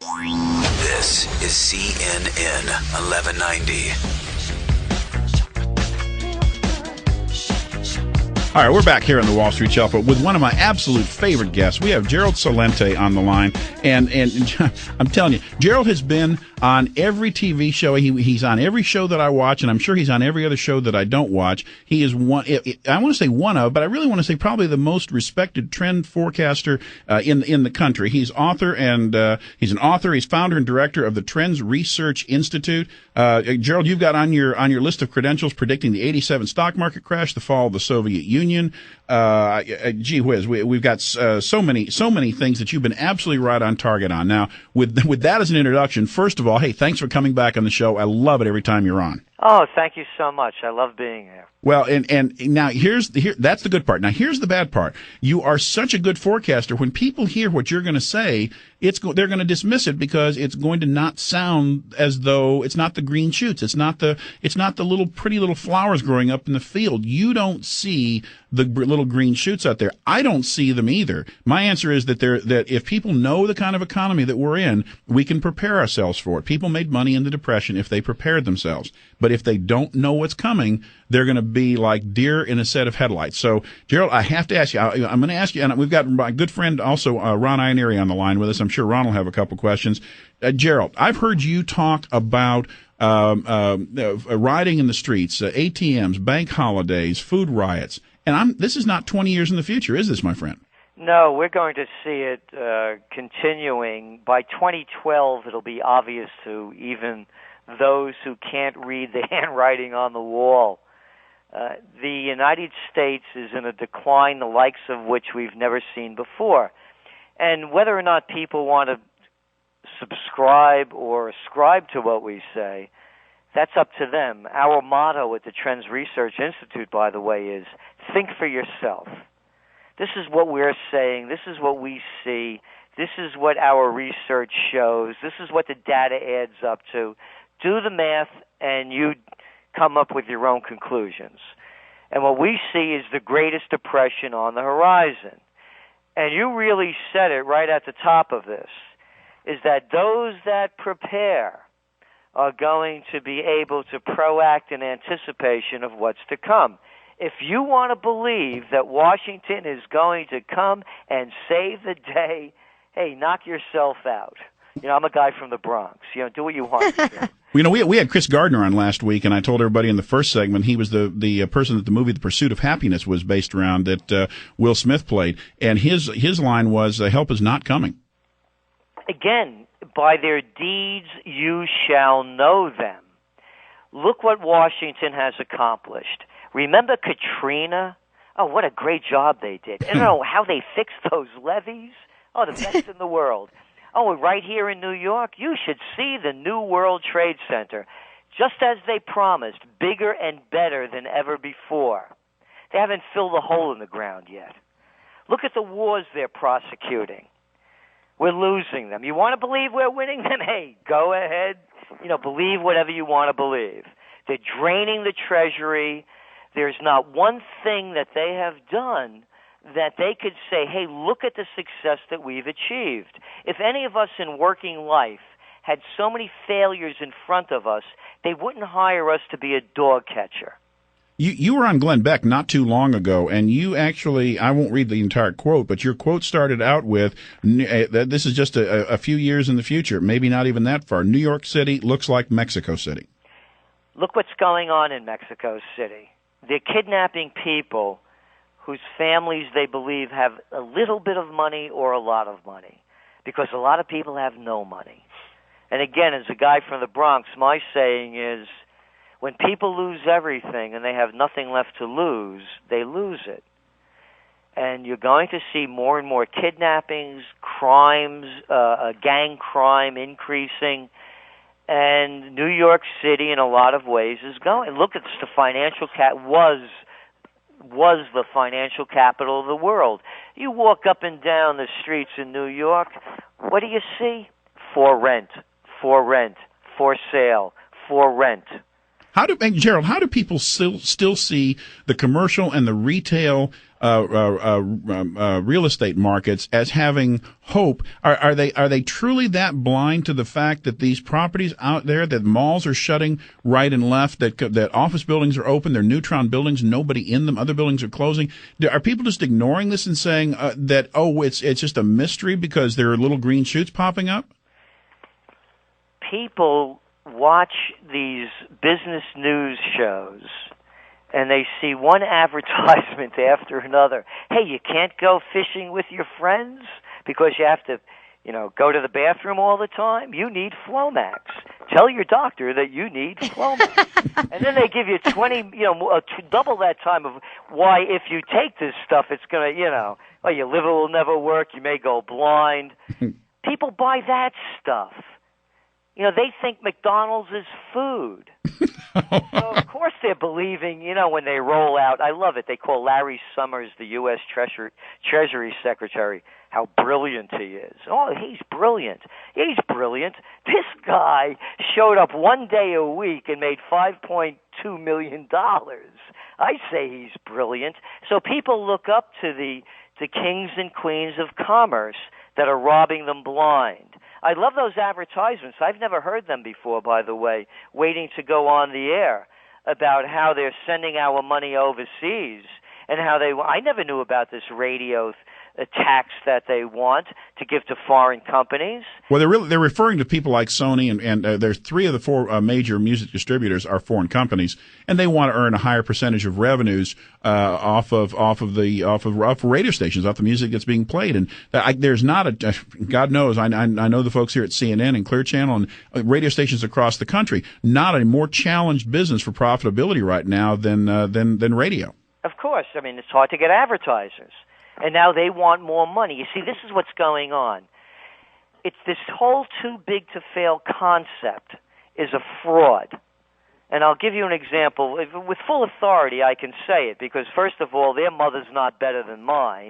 This is CNN 1190. All right, we're back here on the Wall Street Shelf with one of my absolute favorite guests. We have Gerald Celente on the line, and I'm telling you, Gerald has been on every TV show. He's on every show that I watch, and I'm sure he's on every other show that I don't watch. He is one. I want to say one of, but I really want to say probably the most respected trend forecaster in the country. He's author and he's an author. He's founder and director of the Trends Research Institute. Gerald, you've got on your list of credentials predicting the '87 stock market crash, the fall of the Soviet Union. Gee whiz, we've got so many things that you've been absolutely right on target on. Now, with that as an introduction, first of all, hey, thanks for coming back on the show. I love it every time you're on. Oh, thank you so much. I love being here. Well, and now that's the good part. Now here's the bad part. You are such a good forecaster. When people hear what you're going to say, they're going to dismiss it because it's going to not sound as though it's not the green shoots. It's not the little pretty little flowers growing up in the field. You don't see the little green shoots out there. I don't see them either. My answer is that if people know the kind of economy that we're in, we can prepare ourselves for it. People made money in the Depression if they prepared themselves. But if they don't know what's coming, they're going to be like deer in a set of headlights. So, Gerald, I have to ask you. I'm going to ask you, and we've got my good friend also, Ron Ianieri, on the line with us. I'm sure Ron will have a couple questions. Gerald, I've heard you talk about rioting in the streets, ATMs, bank holidays, food riots. And this is not 20 years in the future, is this, my friend? No, we're going to see it continuing. By 2012, it'll be obvious to even those who can't read the handwriting on the wall. The United States is in a decline, the likes of which we've never seen before. And whether or not people want to subscribe or ascribe to what we say, that's up to them. Our motto at the Trends Research Institute, by the way, is think for yourself. This is what we're saying. This is what we see. This is what our research shows. This is what the data adds up to. Do the math, and you come up with your own conclusions. And what we see is the greatest depression on the horizon. And you really said it right at the top of this, is that those that prepare are going to be able to proact in anticipation of what's to come. If you want to believe that Washington is going to come and save the day, hey, knock yourself out. I'm a guy from the Bronx. Do what you want to do. We had Chris Gardner on last week, and I told everybody in the first segment he was the person that the movie The Pursuit of Happiness was based around that Will Smith played, and his line was, "Help is not coming." Again, by their deeds you shall know them. Look what Washington has accomplished. Remember Katrina? Oh, what a great job they did. I don't know how they fixed those levees. Oh, the best in the world. Oh, right here in New York, you should see the new World Trade Center. Just as they promised, bigger and better than ever before. They haven't filled a hole in the ground yet. Look at the wars they're prosecuting. We're losing them. You want to believe we're winning them? Hey, go ahead. Believe whatever you want to believe. They're draining the Treasury. There's not one thing that they have done that they could say, hey, look at the success that we've achieved. If any of us in working life had so many failures in front of us, they wouldn't hire us to be a dog catcher. You were on Glenn Beck not too long ago, and you actually, I won't read the entire quote, but your quote started out with, this is just a few years in the future, maybe not even that far. New York City looks like Mexico City. Look what's going on in Mexico City. They're kidnapping people whose families they believe have a little bit of money or a lot of money, because a lot of people have no money. And again, as a guy from the Bronx, my saying is, when people lose everything and they have nothing left to lose, they lose it. And you're going to see more and more kidnappings, crimes, gang crime increasing. And New York City, in a lot of ways, is going. Look, it's the financial was the financial capital of the world. You walk up and down the streets in New York, what do you see? For rent, for rent, for sale, for rent. Gerald, how do people still see the commercial and the retail real estate markets as having hope? Are they truly that blind to the fact that these properties out there, that malls are shutting right and left, that office buildings are open, they're neutron buildings, nobody in them, other buildings are closing? Are people just ignoring this and saying that it's just a mystery because there are little green shoots popping up? People watch these business news shows and they see one advertisement after another. Hey, you can't go fishing with your friends because you have to, go to the bathroom all the time? You need Flomax. Tell your doctor that you need Flomax. And then they give you 20, double that time of why if you take this stuff, it's going to, your liver will never work, you may go blind. People buy that stuff. They think McDonald's is food. So, of course, they're believing, when they roll out. I love it. They call Larry Summers, the U.S. Treasury Secretary, how brilliant he is. Oh, he's brilliant. He's brilliant. This guy showed up one day a week and made $5.2 million. I say he's brilliant. So people look up to the kings and queens of commerce that are robbing them blind. I love those advertisements. I've never heard them before, by the way, waiting to go on the air about how they're sending our money overseas and how I never knew about this radio tax that they want to give to foreign companies. Well, they're referring to people like Sony, and there's 3 of the 4 major music distributors are foreign companies, and they want to earn a higher percentage of revenues off of radio stations, off the music that's being played. And there's not a God knows I know the folks here at CNN and Clear Channel and radio stations across the country. Not a more challenged business for profitability right now than radio. Of course, it's hard to get advertisers. And now they want more money. You see, this is what's going on. It's this whole too big to fail concept is a fraud. And I'll give you an example. With full authority, I can say it because, first of all, their mother's not better than mine.